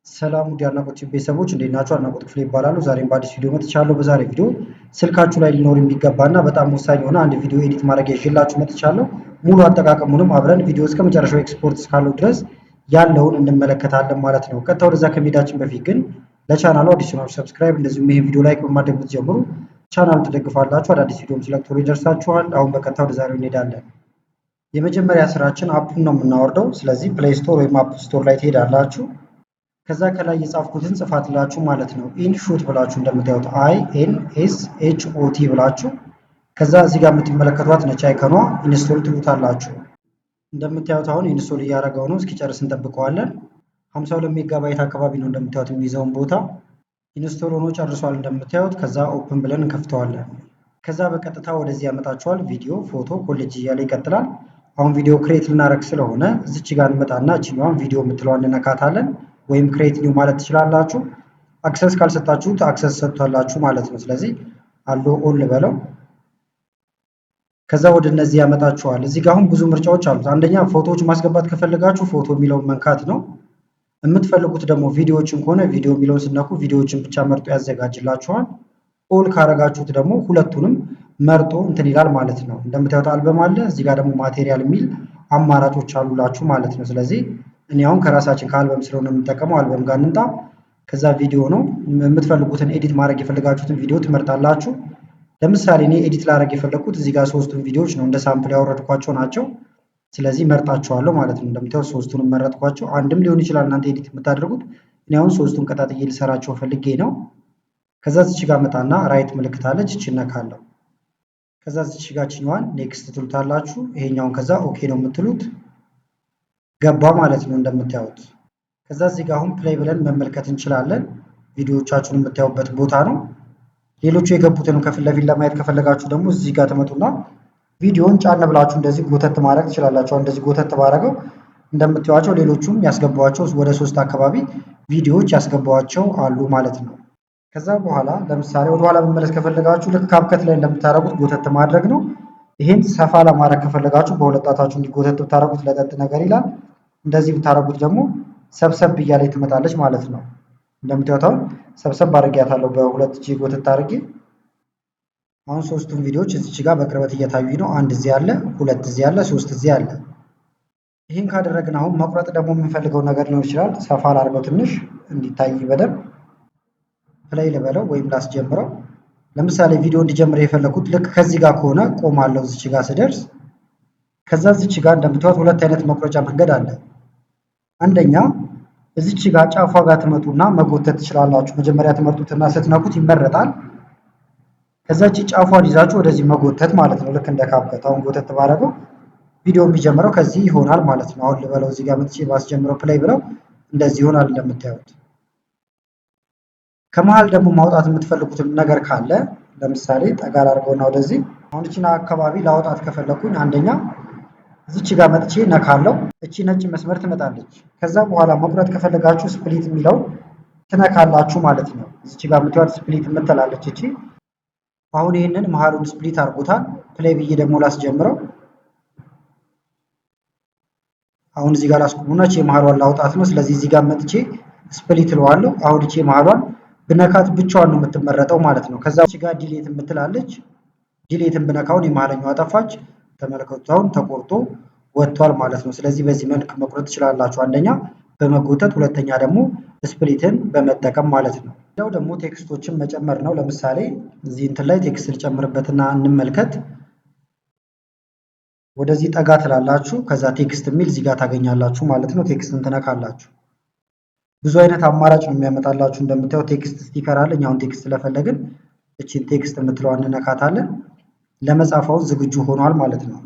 ሰላም ውድ የአድናቆት ቤተሰቦች እንዴት ናችሁ? አድናቆት ክፍሌ ይባላሉ። ዛሬም በአዲስ ቪዲዮ መጥቻለሁ። በዛሬ ቪዲዮ ስልካችሁ ላይ ሊኖር የሚገባና በጣም ወሳኝ የሆነ አንድ ቪዲዮ ኤዲት ማድረግ ይዤላችሁ መጥቻለሁ። ሙሉ አጠቃቀሙንም አብረን ቪዲዮ እስከ መጨረሻው ኤክስፖርት እስካለው ድረስ ያለውን እንመለከታለን ማለት ነው። ቀጥታ ወደዛ ከመሄዳችን በፊት ግን ለቻናሉ አዲስ ሆናችሁ ሰብስክራይብ፣ እንደዚሁም ይሄን ቪዲዮ ላይክ በማድረግ ብትጀምሩ ቻናሉን ትደግፋላችሁ። አዳዲስ ቪዲዮም ሲለቅ ቶሎ ይደርሳችኋል። አሁን በቀጥታ ወደ ዛሬው እንሄዳለን። የመጀመሪያ ስራችን አፑን ነው የምናወርደው። ስለዚህ ፕሌይ ስቶር ወይም አፕ ስቶር ላይ ትሄዳላችሁ። ከዛ ከላይ የጻፍኩትን ጽፋትላችሁ ማለት ነው። ኢንሹት ብላችሁ እንደምታዩት INSHOT ብላችሁ ከዛ እዚህ ጋር የምትመለከቷት ነጭ አይከኗ ኢንስቶል ትሉታላችሁ። እንደምታዩት አሁን ኢንስቶል እያደረገው ነው። እስኪጨርስ እንጠብቀዋለን። 52 ሜጋባይት አካባቢ ነው እንደምታዩት የሚይዘውን ቦታ። ኢንስቶል ሆኖ ጨርሷል እንደምታዩት። ከዛ ኦፕን ብለን እንከፍተዋለን። ከዛ በቀጥታ ወደዚህ ያመጣችኋል። ቪዲዮ፣ ፎቶ፣ ኮሌጅ እያለ ይቀጥላል። አሁን ቪዲዮ ክሬት ልናደርግ ስለሆነ እዚች ጋር እንመጣና እችኛዋን ቪዲዮ የምትለዋን እንነካታለን። ወይም ክሬት ኒው ማለት ትችላላችሁ። አክሰስ ካልሰጣችሁት አክሰስ ሰጥቷላችሁ ማለት ነው። ስለዚህ አሎ ኦል በለው። ከዛ ወደ እነዚህ ያመጣችኋል። እዚህ ጋር አሁን ብዙ ምርጫዎች አሉት። አንደኛ ፎቶዎች ማስገባት ከፈለጋችሁ ፎቶ የሚለውን መንካት ነው። የምትፈልጉት ደግሞ ቪዲዮዎችን ከሆነ ቪዲዮ የሚለውን ስነኩ ቪዲዮዎችን ብቻ መርጦ ያዘጋጅላችኋል። ኦል ካረጋችሁት ደግሞ ሁለቱንም መርጦ እንትን ይላል ማለት ነው። እንደምታዩት አልበም አለ። እዚህ ጋር ደግሞ ማቴሪያል የሚል አማራጮች አሉላችሁ ማለት ነው። ስለዚህ እኔ አሁን ከራሳችን ከአልበም ስለሆነ የምንጠቀመው አልበም ጋር እንምጣ። ከዛ ቪዲዮ ነው የምትፈልጉትን ኤዲት ማድረግ የፈለጋችሁትን ቪዲዮ ትመርጣላችሁ። ለምሳሌ እኔ ኤዲት ላደርግ የፈለኩት እዚህ ጋር ሶስቱን ቪዲዮዎች ነው እንደ ሳምፕል ያወረድኳቸው ናቸው። ስለዚህ መርጣቸዋለሁ ማለት ነው። እንደምታዩት ሶስቱንም መረጥኳቸው። አንድም ሊሆን ይችላል እናንተ ኤዲት የምታደርጉት። እኔ አሁን ሶስቱን ቀጣጥዬ ልሰራቸው ፈልጌ ነው። ከዛ እዚች ጋር መጣና ራይት ምልክት አለች፣ እቺ ነካለሁ። ከዛ እዚች ጋር ችኛዋን ኔክስት ትሉታላችሁ። ይሄኛውን ከዛ ኦኬ ነው የምትሉት። ገባ ማለት ነው እንደምታዩት። ከዛ እዚህ ጋር አሁን ፕሌይ ብለን መመልከት እንችላለን። ቪዲዮዎቻችሁን የምታዩበት ቦታ ነው። ሌሎቹ የገቡትን ከፊት ለፊት ለማየት ከፈለጋችሁ ደግሞ እዚህ ጋር ትመጡና ቪዲዮን ጫን ብላችሁ እንደዚህ ጎተት ማድረግ ትችላላችሁ። እንደዚህ ጎተት ባደረገው እንደምታዩዋቸው ሌሎቹም ያስገባዋቸው ወደ 3 አካባቢ ቪዲዮዎች ያስገባዋቸው አሉ ማለት ነው። ከዛ በኋላ ለምሳሌ ወደ ኋላ መመለስ ከፈለጋችሁ ልክ ካፕከት ላይ እንደምታደርጉት ጎተት ማድረግ ነው። ይሄን ሰፋ ለማድረግ ከፈለጋችሁ በሁለት ጣታችሁ እንዲጎተት ብታደርጉት ለጠጥ ነገር ይላል። እንደዚህ ብታደርጉት ደግሞ ሰብሰብ እያለች ትመጣለች ማለት ነው። እንደምታዩት አሁን ሰብሰብ አድርጌያታለሁ በሁለት እጅ ጎተት አድርጌ። አሁን ሶስቱን ቪዲዮዎች እዚች ጋር በቅርበት እየታዩኝ ነው። አንድ እዚህ አለ፣ ሁለት እዚህ አለ፣ ሶስት እዚህ አለ። ይህን ካደረግን አሁን መቁረጥ ደግሞ የምንፈልገው ነገር ሊኖር ይችላል። ሰፋ ላድርገው ትንሽ እንዲታይ በደንብ ፕሌይ ልበለው ወይም ላስጀምረው። ለምሳሌ ቪዲዮ እንዲጀምር የፈለኩት ልክ ከዚህ ጋር ከሆነ ቆማለሁ እዚች ጋር ስደርስ። ከዛ እዚች ጋር እንደምታዩት ሁለት አይነት መቁረጫ መንገድ አለ። አንደኛ እዚች ጋር ጫፏ ጋር ትመጡና መጎተት ትችላላችሁ። መጀመሪያ ትመርጡትና ስትነኩት ይመረጣል። ከዛ እቺ ጫፏን ይዛችሁ ወደዚህ መጎተት ማለት ነው። ልክ እንደ ካፕከት አሁን ጎተት ባደረገው ቪዲዮ የሚጀምረው ከዚህ ይሆናል ማለት ነው። አሁን ልበለው እዚህ ጋር መጥቼ ባስጀምረው ፕሌይ ብለው እንደዚህ ይሆናል እንደምታዩት። ከመሃል ደግሞ ማውጣት የምትፈልጉት ነገር ካለ ለምሳሌ ጠጋ ላድርገውና ወደዚህ አሁን እቺን አካባቢ ላውጣት ከፈለኩኝ አንደኛ እዚች ጋር መጥቼ ነካለው። እቺ ነጭ መስመር ትመጣለች። ከዛ በኋላ መቁረጥ ከፈለጋችሁ ስፕሊት የሚለው ትነካላችሁ ማለት ነው። እዚች ጋር የምትወድ ስፕሊት የምትላለች እቺ። አሁን ይሄንን መሃሉን ስፕሊት አድርጎታል። ፕሌይ ብዬ ደግሞ ላስጀምረው። አሁን እዚህ ጋር ላስቆሙና እቺ መሃሏን ላውጣት ነው። ስለዚህ እዚህ ጋር መጥቼ ስፕሊት እለዋለሁ። አሁን እቺ መሃሏን ብነካት ብቻዋን ነው የምትመረጠው ማለት ነው። ከዛ እዚህ ጋር ዲሌት የምትላለች። ዲሌትን ብነካውን የመሃለኛው አጠፋች። ተመልከቱት አሁን ተቆርጦ ወጥቷል ማለት ነው። ስለዚህ በዚህ መልክ መቁረጥ ትችላላችሁ። አንደኛ በመጎተት፣ ሁለተኛ ደግሞ ስፕሊትን በመጠቀም ማለት ነው። ሌላው ደግሞ ቴክስቶችን መጨመር ነው። ለምሳሌ እዚህ እንትን ላይ ቴክስት ልጨምርበትና እንመልከት። ወደዚህ ጠጋ ትላላችሁ። ከዛ ቴክስት የሚል እዚህ ጋር ታገኛላችሁ ማለት ነው። ቴክስትን ትነካላችሁ። ብዙ አይነት አማራጭ ነው የሚያመጣላችሁ። እንደምታዩት ቴክስት ስቲከር አለ። አሁን ቴክስት ስለፈለግን እቺን ቴክስት የምትለዋን እንነካታለን። ለመጻፋው ዝግጁ ሆኗል ማለት ነው።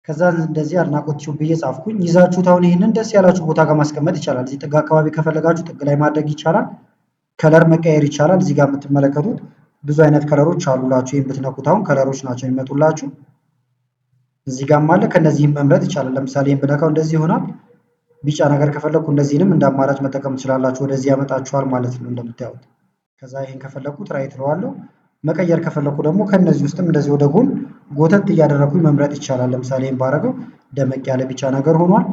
ከዛ እንደዚህ አድናቆት ቲዩብ ብዬ ጻፍኩኝ። ይዛችሁት አሁን ይሄንን ደስ ያላችሁ ቦታ ጋር ማስቀመጥ ይቻላል። እዚህ ጥግ አካባቢ ከፈለጋችሁ ጥግ ላይ ማድረግ ይቻላል። ከለር መቀየር ይቻላል። እዚህ ጋር የምትመለከቱት ብዙ አይነት ከለሮች አሉላችሁ። ይሄን ብትነኩት አሁን ከለሮች ናቸው የሚመጡላችሁ። እዚህ ጋር አለ። ከነዚህም መምረጥ ይቻላል። ለምሳሌ ይሄን ብነካው እንደዚህ ይሆናል። ቢጫ ነገር ከፈለኩ እንደዚህንም እንደ አማራጭ መጠቀም ትችላላችሁ። ወደዚህ ያመጣችኋል ማለት ነው እንደምታዩት። ከዛ ይሄን ከፈለኩት ራይት እለዋለሁ። መቀየር ከፈለኩ ደግሞ ከነዚህ ውስጥም እንደዚህ ወደ ጎን ጎተት እያደረኩኝ መምረጥ ይቻላል። ለምሳሌ ይሄን ባረገው ደመቅ ያለ ቢጫ ነገር ሆኗል።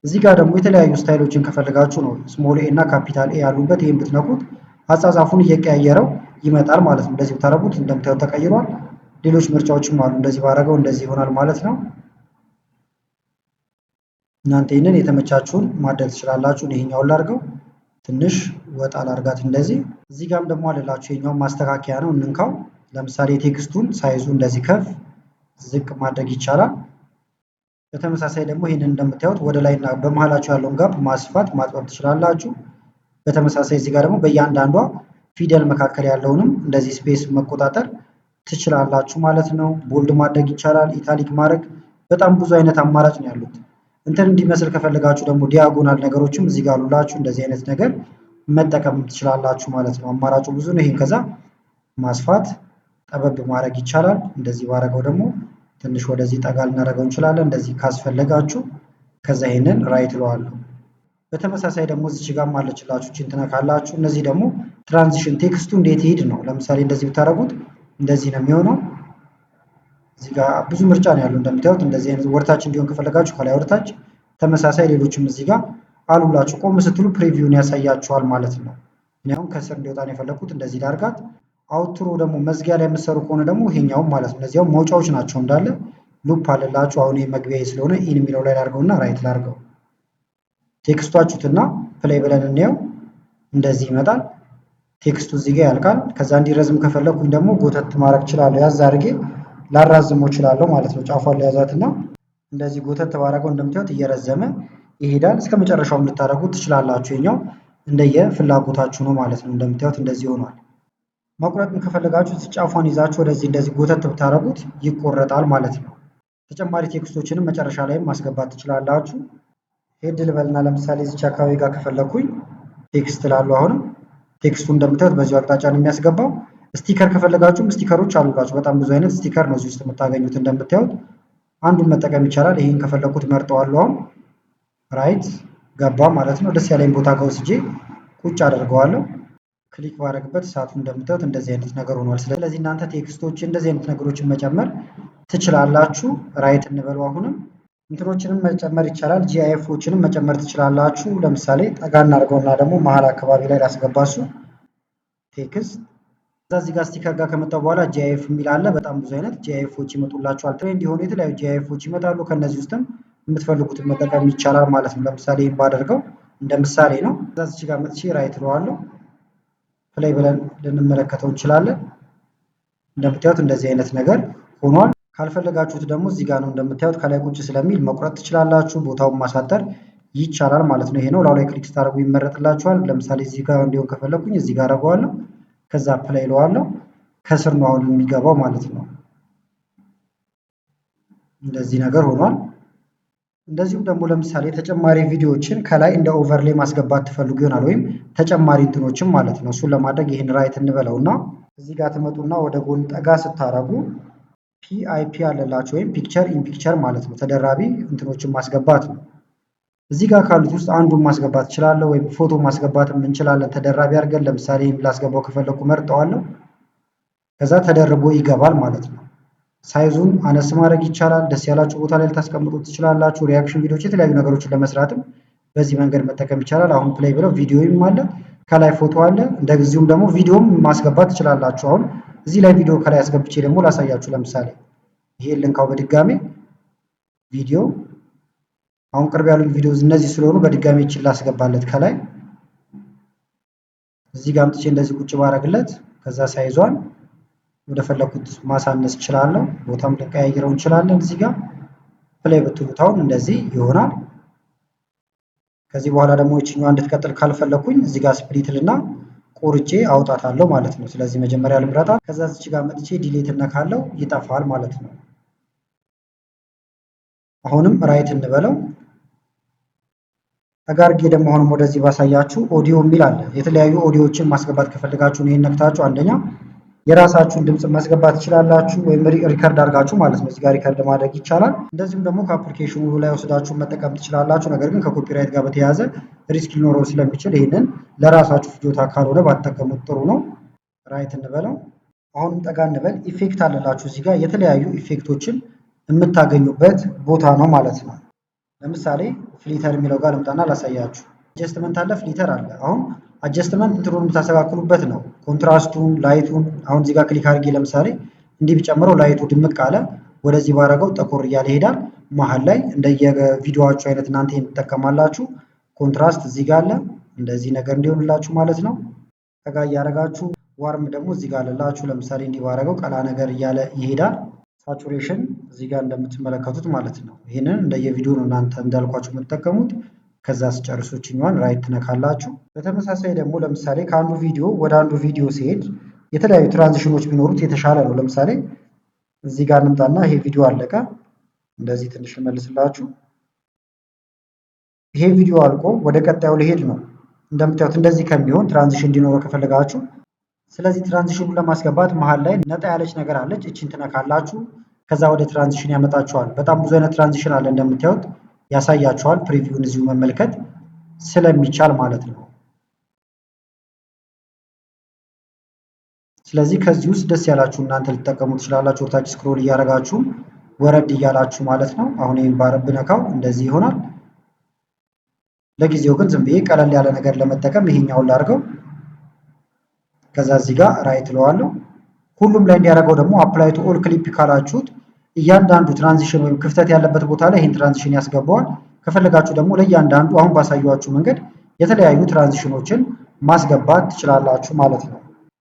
እዚህ ጋር ደግሞ የተለያዩ ስታይሎችን ከፈለጋችሁ ነው ስሞል ኤ እና ካፒታል ኤ ያሉበት። ይህን ብትነኩት አጻጻፉን እየቀያየረው ይመጣል ማለት ነው። እንደዚህ ብታረጉት እንደምታዩት ተቀይሯል። ሌሎች ምርጫዎችም አሉ። እንደዚህ ባረገው እንደዚህ ይሆናል ማለት ነው። እናንተ ይህንን የተመቻችሁን ማድረግ ትችላላችሁ። ይሄኛውን ላድርገው፣ ትንሽ ወጣ ላድርጋት እንደዚህ። እዚህ ጋርም ደግሞ አለላችሁ ይሄኛውን ማስተካከያ ነው፣ እንንካው። ለምሳሌ ቴክስቱን ሳይዙ እንደዚህ ከፍ ዝቅ ማድረግ ይቻላል። በተመሳሳይ ደግሞ ይህንን እንደምታዩት ወደ ላይና በመሃላችሁ ያለውን ጋፕ ማስፋት ማጥበብ ትችላላችሁ። በተመሳሳይ እዚህ ጋር ደግሞ በእያንዳንዷ ፊደል መካከል ያለውንም እንደዚህ ስፔስ መቆጣጠር ትችላላችሁ ማለት ነው። ቦልድ ማድረግ ይቻላል፣ ኢታሊክ ማድረግ፣ በጣም ብዙ አይነት አማራጭ ነው ያሉት። እንትን እንዲመስል ከፈለጋችሁ ደግሞ ዲያጎናል ነገሮችም እዚህ ጋር አሉላችሁ። እንደዚህ አይነት ነገር መጠቀም ትችላላችሁ ማለት ነው። አማራጩ ብዙ ነው። ይሄን ከዛ ማስፋት ጠበብ ማድረግ ይቻላል። እንደዚህ ባረገው ደግሞ ትንሽ ወደዚህ ጠጋ ልናደርገው እንችላለን። እንደዚህ ካስፈለጋችሁ ከዛ ይሄንን ራይት እለዋለሁ። በተመሳሳይ ደግሞ እዚች ጋር አለችላችሁ እቺን ትነካላችሁ። እነዚህ ደግሞ ትራንዚሽን ቴክስቱ እንዴት ይሄድ ነው። ለምሳሌ እንደዚህ ብታደርጉት እንደዚህ ነው የሚሆነው። እዚህ ጋር ብዙ ምርጫ ነው ያለው እንደምታዩት። እንደዚህ አይነት ወርታች እንዲሆን ከፈለጋችሁ ከላይ ወርታች፣ ተመሳሳይ ሌሎችም እዚህ ጋር አሉላችሁ። ቆም ስትሉ ፕሪቪውን ያሳያችኋል ማለት ነው። እኔ አሁን ከስር እንዲወጣ ነው የፈለኩት። እንደዚህ ላድርጋት። አውትሮ ደግሞ መዝጊያ ላይ የምትሰሩ ከሆነ ደግሞ ይሄኛውም ማለት ነው። እነዚያው መውጫዎች ናቸው እንዳለ ሉፕ አለላችሁ። አሁን ይሄ መግቢያ ስለሆነ ኢን የሚለው ላይ ላድርገውና ራይት ላድርገው። ቴክስቷችሁትና ፕሌይ ብለን እንየው። እንደዚህ ይመጣል። ቴክስቱ እዚህ ጋር ያልቃል። ከዛ እንዲረዝም ከፈለኩኝ ደግሞ ጎተት ማድረግ እችላለሁ። ያዝ አድርጌ ላራዝመው እችላለሁ ማለት ነው። ጫፏን ለያዛትና እንደዚህ ጎተት ባረገው እንደምታዩት እየረዘመ ይሄዳል። እስከ መጨረሻውም ልታደርጉት ትችላላችሁ። የኛው እንደየ ፍላጎታችሁ ነው ማለት ነው። እንደምታዩት እንደዚህ ሆኗል። መቁረጥም ከፈለጋችሁ ጫፏን ይዛችሁ ወደዚህ እንደዚህ ጎተት ብታደርጉት ይቆረጣል ማለት ነው። ተጨማሪ ቴክስቶችንም መጨረሻ ላይም ማስገባት ትችላላችሁ። ሄድ ልበልና ለምሳሌ እዚች አካባቢ ጋር ከፈለኩኝ ቴክስት ላለው አሁንም ቴክስቱ እንደምታዩት በዚሁ አቅጣጫ ነው የሚያስገባው። ስቲከር ከፈለጋችሁም ስቲከሮች አሉላችሁ። በጣም ብዙ አይነት ስቲከር ነው እዚህ ውስጥ የምታገኙት። እንደምታዩት አንዱን መጠቀም ይቻላል። ይሄን ከፈለኩት መርጠዋለሁ። አሁን ራይት ገባ ማለት ነው። ደስ ያለኝ ቦታ ጋር ወስጄ ቁጭ አደርገዋለሁ። ክሊክ ባደረግበት ሰዓቱ እንደምታዩት እንደዚህ አይነት ነገር ሆኗል። ስለዚህ እናንተ ቴክስቶች እንደዚህ አይነት ነገሮችን መጨመር ትችላላችሁ። ራይት እንበለው። አሁንም እንትኖችንም መጨመር ይቻላል። ጂአይኤፎችንም መጨመር ትችላላችሁ። ለምሳሌ ጠጋ እናድርገውና ደግሞ መሀል አካባቢ ላይ ላስገባሱ ቴክስት እዚህ ጋር ስቲከር ጋር ከመጣው በኋላ ጂአይኤፍ የሚል አለ። በጣም ብዙ አይነት ጂአይኤፎች ይመጡላችኋል። ትሬንድ የሆኑ የተለያዩ ጂአይኤፎች ይመጣሉ። ከነዚህ ውስጥም የምትፈልጉትን መጠቀም ይቻላል ማለት ነው። ለምሳሌ ይህን ባደርገው እንደ ምሳሌ ነው። እዚህ ጋር መጥቼ ራይት እለዋለሁ። ፕሌይ ብለን ልንመለከተው እንችላለን። እንደምታዩት እንደዚህ አይነት ነገር ሆኗል። ካልፈለጋችሁት ደግሞ እዚህ ጋር ነው እንደምታዩት ከላይ ቁጭ ስለሚል መቁረጥ ትችላላችሁ። ቦታውን ማሳጠር ይቻላል ማለት ነው። ይሄ ነው። ላው ላይ ክሊክ ስታደርጉ ይመረጥላችኋል። ለምሳሌ እዚህ ጋር እንዲሆን ከፈለኩኝ እዚህ ጋር አደርገዋለሁ። ከዛ ፕሌይ እለዋለሁ። ከስር ነው አሁን የሚገባው ማለት ነው። እንደዚህ ነገር ሆኗል። እንደዚሁም ደግሞ ለምሳሌ ተጨማሪ ቪዲዮዎችን ከላይ እንደ ኦቨርሌይ ማስገባት ትፈልጉ ይሆናል፣ ወይም ተጨማሪ እንትኖችን ማለት ነው። እሱን ለማድረግ ይህን ራይት እንበለውና እዚህ ጋር ትመጡና ወደ ጎን ጠጋ ስታረጉ ፒአይፒ አለላችሁ፣ ወይም ፒክቸር ኢን ፒክቸር ማለት ነው። ተደራቢ እንትኖችን ማስገባት ነው። እዚህ ጋር ካሉት ውስጥ አንዱን ማስገባት እችላለሁ፣ ወይም ፎቶ ማስገባትም እንችላለን ተደራቢ አድርገን። ለምሳሌ ላስገባው ከፈለኩ መርጠዋለሁ። ከዛ ተደርቦ ይገባል ማለት ነው። ሳይዙን አነስ ማድረግ ይቻላል። ደስ ያላችሁ ቦታ ላይ ልታስቀምጡት ትችላላችሁ። ሪያክሽን ቪዲዮዎች፣ የተለያዩ ነገሮችን ለመስራትም በዚህ መንገድ መጠቀም ይቻላል። አሁን ፕሌይ ብለው ቪዲዮም አለ፣ ከላይ ፎቶ አለ። እንደዚሁም ደግሞ ቪዲዮም ማስገባት ትችላላችሁ። አሁን እዚህ ላይ ቪዲዮ ከላይ አስገብቼ ደግሞ ላሳያችሁ። ለምሳሌ ይሄን ልንካው በድጋሚ ቪዲዮ። አሁን ቅርብ ያሉኝ ቪዲዮዎች እነዚህ ስለሆኑ በድጋሚ ይችል ላስገባለት ከላይ እዚህ ጋር አምጥቼ እንደዚህ ቁጭ ባረግለት ከዛ ሳይዟን ወደ ፈለኩት ማሳነስ እችላለሁ። ቦታም ልንቀያይረው እንችላለን። እዚህ ጋር ፕሌይ ብትሉት አሁን እንደዚህ ይሆናል። ከዚህ በኋላ ደግሞ እቺኛዋ እንድትቀጥል ካልፈለኩኝ እዚህ ጋር ስፕሊትልና ቆርጬ አውጣታለሁ ማለት ነው። ስለዚህ መጀመሪያ ልምረጣት፣ ከዛ እዚህ ጋር መጥቼ ዲሌት እነካለሁ፣ ይጠፋል ማለት ነው። አሁንም ራይት እንበለው። አጋርጌ ደግሞ አሁንም ወደዚህ ባሳያችሁ ኦዲዮ የሚል አለ። የተለያዩ ኦዲዮዎችን ማስገባት ከፈለጋችሁ ይሄን ነክታችሁ አንደኛ የራሳችሁን ድምጽ ማስገባት ትችላላችሁ፣ ወይም ሪከርድ አድርጋችሁ ማለት ነው። እዚህ ጋር ሪከርድ ማድረግ ይቻላል። እንደዚሁም ደግሞ ከአፕሊኬሽኑ ላይ ወስዳችሁ መጠቀም ትችላላችሁ። ነገር ግን ከኮፒራይት ጋር በተያያዘ ሪስክ ሊኖረው ስለሚችል ይሄንን ለራሳችሁ ፍጆታ ካልሆነ ባትጠቀሙት ጥሩ ነው። ራይት እንበለው። አሁንም ጠጋ እንበል። ኢፌክት አለላችሁ እዚህ ጋር የተለያዩ ኢፌክቶችን የምታገኙበት ቦታ ነው ማለት ነው። ለምሳሌ ፍሊተር የሚለው ጋር ልምጣና ላሳያችሁ። አጀስትመንት አለ፣ ፍሊተር አለ። አሁን አጀስትመንት እንትኑን የምታስተካክሉበት ነው። ኮንትራስቱን፣ ላይቱን አሁን እዚህ ጋር ክሊክ አድርጌ ለምሳሌ እንዲህ ቢጨምረው ላይቱ ድምቅ አለ፣ ወደዚህ ባረገው ጠቆር እያለ ይሄዳል። መሀል ላይ እንደየቪዲዮዋችሁ አይነት እናንተ ትጠቀማላችሁ። ኮንትራስት እዚህ ጋር አለ፣ እንደዚህ ነገር እንዲሆንላችሁ ማለት ነው። ከጋ እያደረጋችሁ ዋርም ደግሞ እዚህ ጋር አለላችሁ። ለምሳሌ እንዲህ ባረገው ቀላ ነገር እያለ ይሄዳል። ሳቹሬሽን እዚህ ጋር እንደምትመለከቱት ማለት ነው። ይህንን እንደየቪዲዮ ነው እናንተ እንዳልኳችሁ የምትጠቀሙት። ከዛ ስጨርሱ ችኛዋን ራይት ትነካላችሁ። በተመሳሳይ ደግሞ ለምሳሌ ከአንዱ ቪዲዮ ወደ አንዱ ቪዲዮ ሲሄድ የተለያዩ ትራንዚሽኖች ቢኖሩት የተሻለ ነው። ለምሳሌ እዚህ ጋር እንምጣና ይሄ ቪዲዮ አለቀ። እንደዚህ ትንሽ ልመልስላችሁ። ይሄ ቪዲዮ አልቆ ወደ ቀጣዩ ሊሄድ ነው። እንደምታዩት እንደዚህ ከሚሆን ትራንዚሽን እንዲኖረው ከፈለጋችሁ፣ ስለዚህ ትራንዚሽኑን ለማስገባት መሀል ላይ ነጣ ያለች ነገር አለች። እቺን ትነካላችሁ። ከዛ ወደ ትራንዚሽን ያመጣችኋል። በጣም ብዙ አይነት ትራንዚሽን አለ እንደምታዩት ያሳያችኋል። ፕሪቪውን እዚሁ መመልከት ስለሚቻል ማለት ነው። ስለዚህ ከዚህ ውስጥ ደስ ያላችሁ እናንተ ልትጠቀሙ ትችላላችሁ። ወርታች ስክሮል እያደረጋችሁ ወረድ እያላችሁ ማለት ነው። አሁን ይሄን ብነካው እንደዚህ ይሆናል። ለጊዜው ግን ዝም ብዬ ቀለል ያለ ነገር ለመጠቀም ይሄኛውን ላድርገው። ከዛ እዚህ ጋር ራይት እለዋለሁ። ሁሉም ላይ እንዲያደርገው ደግሞ አፕላይ ቱ ኦል ክሊፕ ካላችሁት እያንዳንዱ ትራንዚሽን ወይም ክፍተት ያለበት ቦታ ላይ ይህን ትራንዚሽን ያስገባዋል። ከፈለጋችሁ ደግሞ ለእያንዳንዱ አሁን ባሳየኋችሁ መንገድ የተለያዩ ትራንዚሽኖችን ማስገባት ትችላላችሁ ማለት ነው።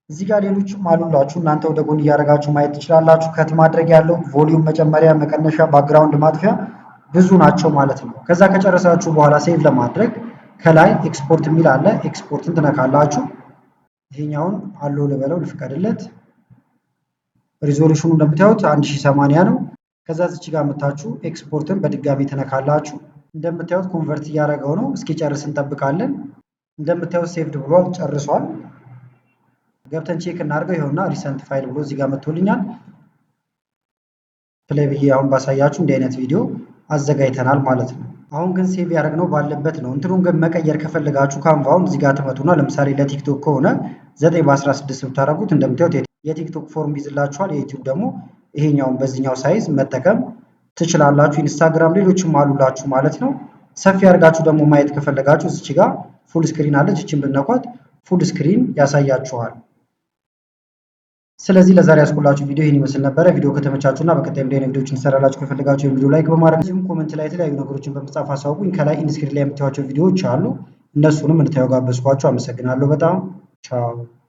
እዚህ ጋር ሌሎችም አሉላችሁ። እናንተ ወደ ጎን እያደረጋችሁ ማየት ትችላላችሁ። ከት ማድረግ ያለው ቮሊዩም መጨመሪያ፣ መቀነሻ፣ ባክግራውንድ ማጥፊያ ብዙ ናቸው ማለት ነው። ከዛ ከጨረሳችሁ በኋላ ሴቭ ለማድረግ ከላይ ኤክስፖርት የሚል አለ። ኤክስፖርትን ትነካላችሁ። ይሄኛውን አለው ልበለው ልፍቀድለት። ሪዞሉሽኑ እንደምታዩት 1080 ነው። ከዛ እዚህ ጋር መታችሁ ኤክስፖርትን በድጋሚ ትነካላችሁ። እንደምታዩት ኮንቨርት እያደረገው ነው። እስኪጨርስ እንጠብቃለን። እንደምታዩት ሴቭድ ብሏል፣ ጨርሷል። ገብተን ቼክ እናድርገው። ይኸውና ሪሰንት ፋይል ብሎ እዚህ ጋር መጥቶልኛል። ፕሌይ ብዬ አሁን ባሳያችሁ እንዲህ አይነት ቪዲዮ አዘጋጅተናል ማለት ነው። አሁን ግን ሴቭ ያደረግነው ባለበት ነው። እንትኑን ግን መቀየር ከፈለጋችሁ ካንቫውን እዚህ ጋር ትመጡና ለምሳሌ ለቲክቶክ ከሆነ 9:16 ብታደርጉት እንደምታዩት የቲክቶክ ፎርም ይዝላችኋል። የዩቲዩብ ደግሞ ይሄኛውን በዚህኛው ሳይዝ መጠቀም ትችላላችሁ። ኢንስታግራም ሌሎችም አሉላችሁ ማለት ነው። ሰፊ አድርጋችሁ ደግሞ ማየት ከፈለጋችሁ እዚች ጋር ፉል ስክሪን አለች። እቺን ብትነኳት ፉል ስክሪን ያሳያችኋል። ስለዚህ ለዛሬ ያስኩላችሁ ቪዲዮ ይህን ይመስል ነበረ። ቪዲዮ ከተመቻችሁና በቀጣይ ቪዲዮዎችን እንሰራላችሁ ከፈለጋችሁ የቪዲዮ ላይክ በማድረግ እንዲሁም ኮሜንት ላይ የተለያዩ ነገሮችን በመጻፍ አሳውቁኝ። ከላይ ኢንስክሪን ላይ የምታዩዋቸው ቪዲዮዎች አሉ። እነሱንም እንድታዩ ጋበዝኳችሁ። አመሰግናለሁ በጣም ቻው።